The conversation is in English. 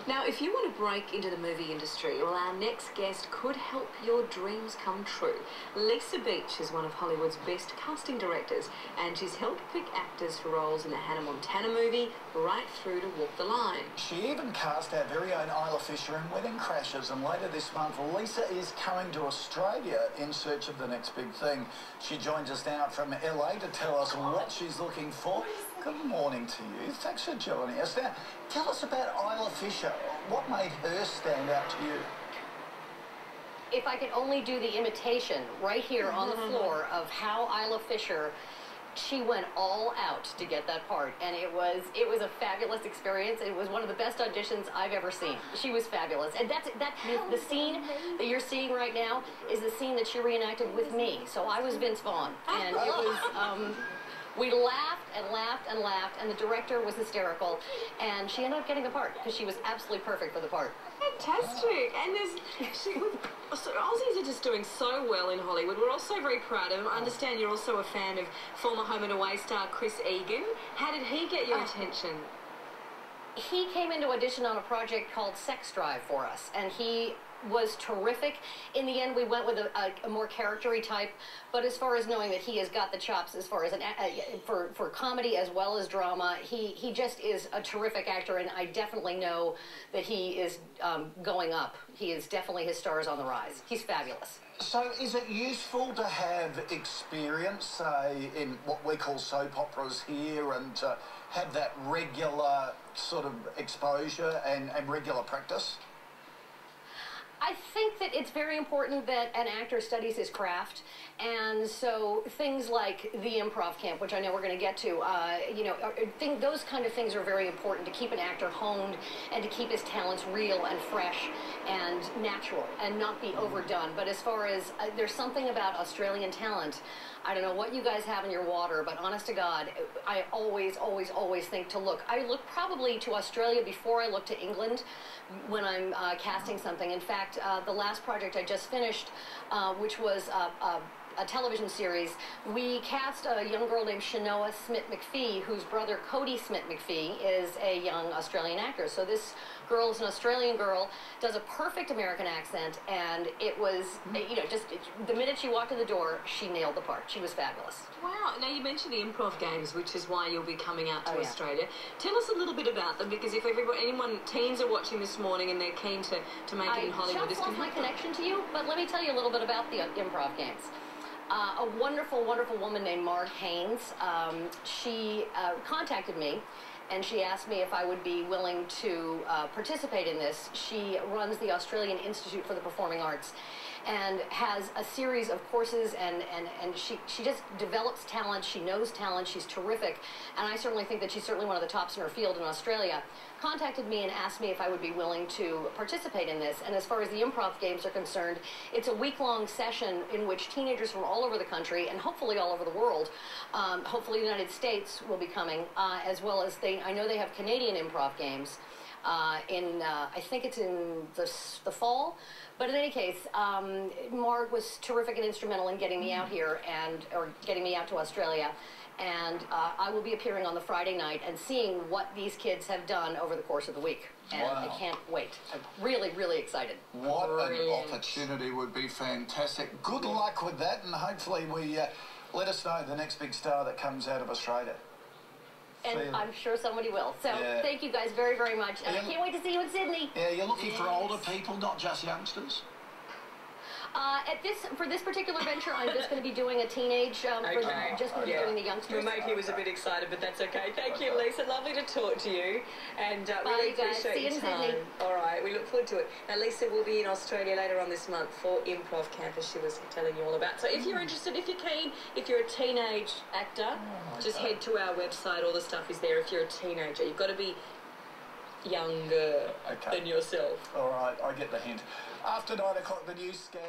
Now, if you want to break into the movie industry, well, our next guest could help your dreams come true. Lisa Beach is one of Hollywood's best casting directors, and she's helped pick actors for roles in the Hannah Montana movie right through to Walk the Line. She even cast our very own Isla Fisher in Wedding Crashers, and later this month, Lisa is coming to Australia in search of the next big thing. She joins us now from LA to tell us what she's looking for. Good morning to you. Thanks for joining us. Now, tell us about Isla Fisher. What made her stand out to you? If I could only do the imitation right here on the floor of how Isla Fisher, she went all out to get that part, and it was a fabulous experience. It was one of the best auditions I've ever seen. She was fabulous, and the scene that you're seeing right now is the scene that she reenacted with me. So I was Vince Vaughn, and it was. We laughed and laughed and laughed, and the director was hysterical, and she ended up getting the part because she was absolutely perfect for the part. Fantastic. And so Aussies are just doing so well in Hollywood. We're also very proud of them. I understand you're also a fan of former Home and Away star Chris Egan. How did he get your attention? He came into audition on a project called Sex Drive for us, and he was terrific. In the end, we went with a more character-y type, but as far as knowing that he has got the chops as far as for comedy as well as drama, he just is a terrific actor, and I definitely know that he is going up. He is definitely, his star is on the rise. He's fabulous. So is it useful to have experience, say, in what we call soap operas here, and to have that regular sort of exposure and regular practice? I think that it's very important that an actor studies his craft, and so things like the improv camp, which I know we're going to get to, you know, those kind of things are very important to keep an actor honed and to keep his talents real and fresh and natural and not be overdone. But as far as there's something about Australian talent, I don't know what you guys have in your water, but honest to God, I always, always, always think to look. I look probably to Australia before I look to England when I'm casting something. In fact, the last project I just finished, which was a television series, we cast a young girl named Shanoa Smith-McPhee, whose brother Cody Smith-McPhee is a young Australian actor. So this girl is an Australian girl, does a perfect American accent, and it was, you know, just the minute she walked in the door, she nailed the part. She was fabulous. Wow. Now, you mentioned the improv games, which is why you'll be coming out to Australia. Tell us a little bit about them, because if teens are watching this morning and they're keen to make it in Hollywood, this can help. I just lost my connection to you, but let me tell you a little bit about the improv games. A wonderful, wonderful woman named Marg Haynes, she contacted me, and she asked me if I would be willing to participate in this. She runs the Australian Institute for the Performing Arts and has a series of courses, and she just develops talent. She knows talent. She's terrific, and I certainly think that she's certainly one of the tops in her field in Australia. Contacted me and asked me if I would be willing to participate in this. And as far as the improv games are concerned, it's a week-long session in which teenagers from all over the country, and hopefully all over the world, hopefully the United States will be coming, as well as I know they have Canadian improv games I think it's in the fall. But in any case, Marg was terrific and instrumental in getting me out here, or getting me out to Australia. And I will be appearing on the Friday night and seeing what these kids have done over the course of the week. And I can't wait. I'm really, really excited. What an opportunity. Would be fantastic. Good luck with that, and hopefully we let us know the next big star that comes out of Australia. And I'm sure somebody will. So thank you guys very, very much. And I can't wait to see you in Sydney. Yeah, you're looking for older people, not just youngsters? For this particular venture, I'm just going to be doing a teenage, just going to be doing the youngsters. Your mate here was a bit excited, but that's okay. Thank you, Lisa. Lovely to talk to you, and really appreciate your time. All right, we look forward to it. Now, Lisa will be in Australia later on this month for Improvcamp, as she was telling you all about. So if you're interested, if you're keen, if you're a teenage actor, just head to our website. All the stuff is there. If you're a teenager, you've got to be younger than yourself. All right, I get the hint. After 9 o'clock, the news scam.